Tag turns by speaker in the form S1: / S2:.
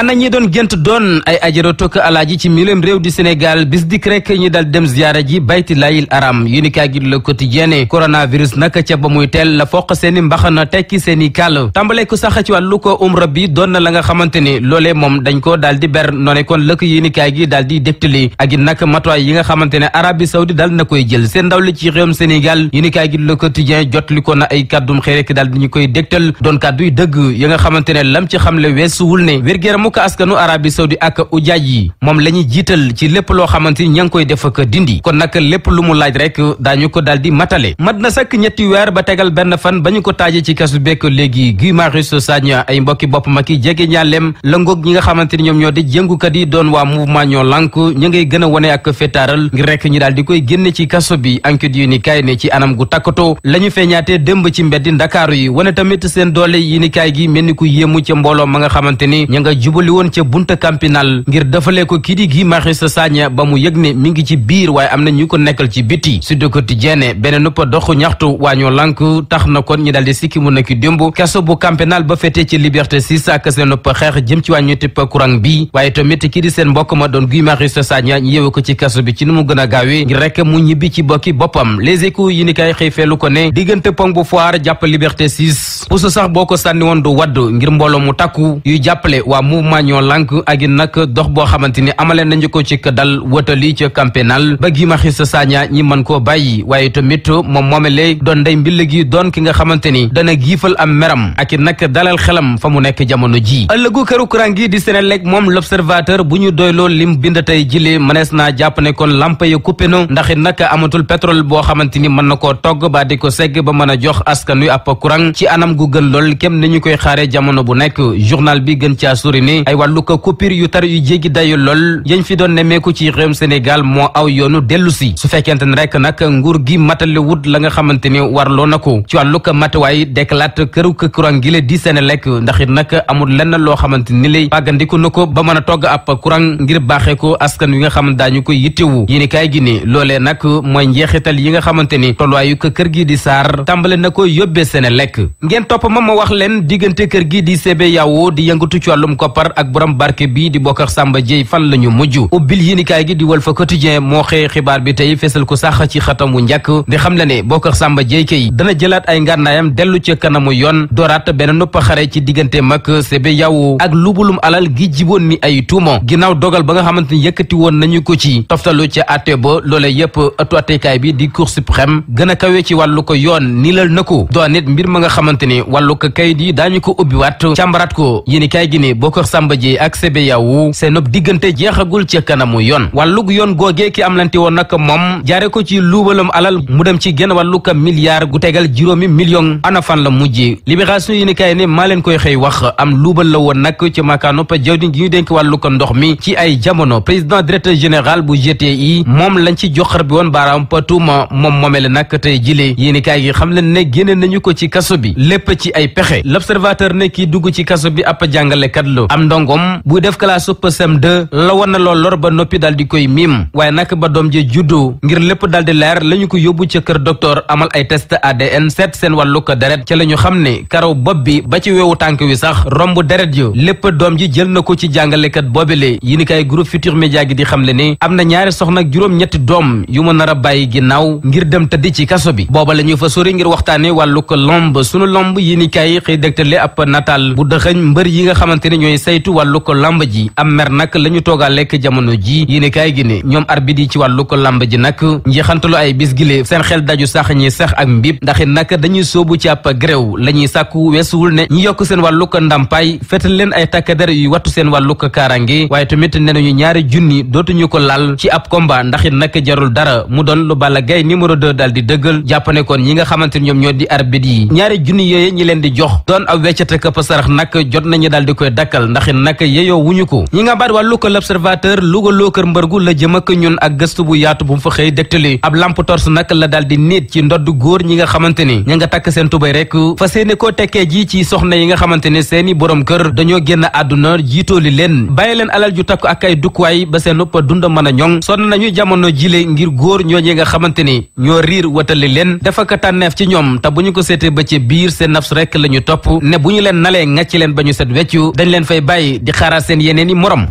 S1: ana ñi doon gént doon ay ajaratu ak alaaji ci milim réew di Sénégal bis dik rek ñi dal dem ziyaara ji bayti layil aram yéenekaay gi Le Quotidien coronavirus nag ca ba muy teel la foq seeni mbaxana tekki seeni kàll tàmbale ko sax ci wàllu ko umra bi doon na la nga xamante ni loolee moom dañ ko daal di ber noone kon lëkk yéenekaay gi daal di dégtali ak it nag matuwaay yi nga xamante ne Arabie Saoudite daal na koy jël seen ndaw li ci réewum Sénégal yéenekaay gi Le Quotidien jotli ko na ay kàddum xëy rek daal di ñu koy dégtal doon kàddu yu dëgg yi nga xamante ne lam ci xamle weesuwul ne wér-gu-yaramu ko askanu Arabie Saoudite ak ujaaj yi moom la ñuy jiital ci lépp loo xamante ni ña ngi koy def ak dindi kon nag lépp lu mu laaj rek daañu ko daal di matale mat na sakk ñetti weer ba tegal benn fan ba ñu ko taaje ci kasu bekk léegi Guy Marius Sagna ay mbokki bopp ma ki jege ñaaleem lëngoog ñi nga xamante ni ñoom ñoo di jëngukat yi doon waa mouvement ñoo lànk ñu ngay gën a wone ak fétaaral ngir rek ñi daal di koy génne ci kaso bi enquête yu ni kaay ne ci anam gu takkatoo la ñu feeñaatee démb ci mbeddi Ndakaaru yi wane tamit seen doole yi ni kaay gi mel ni ku yéemu ca mbooloo ma nga xamante ni ña nga jubali woon ca bunta campinal ngir defalee ko kii di Guy Marius Sagna ba mu yëg ne mi ngi ci biir waaye am na ñu ko nekkal ci biti Sud Quotidien beneen nëpp doxu ñaxtu waa ñoo lànk tax na kon ñi daal di sikki mu nekk démb kaso bu campinal ba fete ci Liberté 6 ak seen nëpp xeex jëm ci wàññi tipp courant bi waaye tamit kii di seen mbokk ma doon Guy Marius Sagna ñu yeewu ko ci kaso bi ci nu mu gën a gaawee ngir rek mu ñibbi ci bokki boppam Les Échos yi ni kay xëy feelu ko ne diggante pont bu Foire jàpp Liberté 6 puso sax boo ko sànni woon du wadd ngir mbooloo mu takku yuy jàppale waa mouvement ñoo lànk ak nag dox boo xamante ni amale nañu ko ci dal wëtali ca camp pénal ba Guy Marius Sagna ñi mën koo bàyyi waaye tamit moom moomele doon ndey mbill gi doon ki nga xamante ni dana giifal am meram ak nag dalal xelam fa mu nekk jamono ji ëllëgu këru courant gi di Senelec moom L'Observateur bu ñu doyloo lim bind tey jile mënees naa jàpp ne kon lampa ya coupé na ndax it nag amatul pétrole boo xamante ni mën na koo togg ba di ko segg ba mën a jox askan wi ab courant ci anam gu gën lool kem ni ñu koy xaaree jamono bu nekk journal bi gën caa sori ne ay wàllu ko coupure yu tar yu jéggi dayu lool yañ fi doon nemmeeku ci réewum Sénégal moo aw yoonu dellu si su fekkente ne rek nag nguur gi matale wut la nga xamante ni warloo na ko ci wàllu ko matuwaay déclate këru ko courant gi la di Senelec ndax it nag amul lenn loo xamante ni lay bàggandiku na ko ba mën a togg ab courant ngir baaxee ko askan wi nga xam daañu koy yittewu yéeni kaay gi ne loolee nag mooy njeexital yi nga xamante ni tolluwaayu ko kër gi di SAR tàmbale na ko yóbbee Senelec ngeen topp ma wax leen diggante kër gi di CBAO di yëngatu ci wàllum koppar ak borom barke bi di Bocar Samba Dièye fan la ñu mujj ubbil yéenikaay gi di Walf Quotidien moo xëy xibaar bi tey fesal ko sax ci xatam wu njëkk di xam le ne Bocar Samba Dièye kay dana jëlaat ay ngànnaayam dellu ca kanamu yoon dooraat benn noppa xare ci diggante mag CBAO ak lubulum alal gi jiboon ni ay tuuma ginnaaw dogal ba nga xamante ni yëkkati woon nañu ko ci toftalu ca àtte ba loole yépp ëttu àttekaay bi di Cour suprême gën a kawe ci wàllu ko yoon nilal na ko doon nit mbir ma nga xamante ni wàllu ko kayit yi daañu ko ubbiwaat càmbaraat ko yéenikaay gi ne Bocar Samba Dièye ak CBAO seen diggante jeexagul ca kanamu yoon wàllug yoon googee ki am lante woon nag moom jaare ko ci luubalam alal mu dem ci genn wàllu ko milliard gu tegal juróomi million ana fan la mujjee libération yéenikaay ne maa leen koy xëy wax am luubal la woon nag ci makaano pa jawdi gi ñu dénk wàllu ko ndox mi ci ay jamono président directeur général bu GTI moom lañ ci joxar bi woon baaraam pa tuuma moom moomele nag tey jilee yéenikaay gi xam leen ne génne nañu ko ci kaso bi lépp ci ay pexe l'observateur ne kii dugg ci kaso bi ab jàngalekat la am ndongom buy def classe supp CM2 la woon na lool lor ba noppi daal di koy miim waaye nag ba doom ji juddu ngir lépp daal di leer la ñu ko yóbbu ca kër docteur amal ay test ADN seet seen wàllu ko deret ca la ñu xam ne karaw bopp bi ba ci weewu tànk wi sax romb deret yo lépp doom ji jël na ko ci jàngalekat boobile yi ni kay groupe Futurs Médias gi di xam le ne am na ñaari soxna ak juróom-ñetti doom yu mu nar a bàyyi ginnaaw ngir dem tëddi ci kaso bi booba la ñu fa sori ngir waxtaane wàllu ko lomb sunu lomb yi ni kay xëy dégtale ab nataal bu dëxëñ mbër yi nga xamante ne ñooy saytu wàllu ko lamb ji am mer nag la ñu toogaa lekk jamono ji yéeni kaay gi ne ñoom arbitre yi ci wàllu ko lamb ji nag njeexantalu ay bis gile seen xel daju sax ñi sax ak mbib ndax it nag dañuy sóobu ci ab gréew la ñuy sàkku weesuwul ne ñi yokk seen wàllu ko ndàmpaay fetal leen ay takkader yu wattu seen wàllu ko kaarange waaye tamit ne nañu ñaari junni dootuñu ko laal ci ab combat ndax it nag jarul dara mu doon lu Balla Gaye numéro 2 daal di dëggal jàppane kon ñi nga xamante ne ñoom ñoo di arbitre yi ñaari junni yooyu ñi leen di jox doon ab weccate këpp sarax nag jot nañu daal di koy dakkal ndax it nag yeyoo wuñu ko ñi nga baat wàllu ko l'observateur Louga loo kër mbërgu la jëm ak ñun ak gëstu bu yaatu bu mu fa xëy dégtali ab lampe torche nag la daal di niit ci ndodd góor ñi nga xamante ni ña nga takk seen tubay rek fa seeni koo tekkee ji ci soxna yi nga xamante ne seeni borom kër dañoo génn àdduna jiitooli leen bàyyi leen alal ju takk ak ay dukkuwaay ba seen upp dund mën a ñoŋ sonn nañu jamono jile ngir góor ñooñi nga xamante ni ñoo riir watali leen dafa ko tànneef ci ñoom te bu ñu ko seetee ba ci biir seen nafs rek la ñu topp ne bu ñu leen nalee ngàcc leen ba ñu set weccu dañ leen fay bàyyi di xaaraat seen yeneen i morom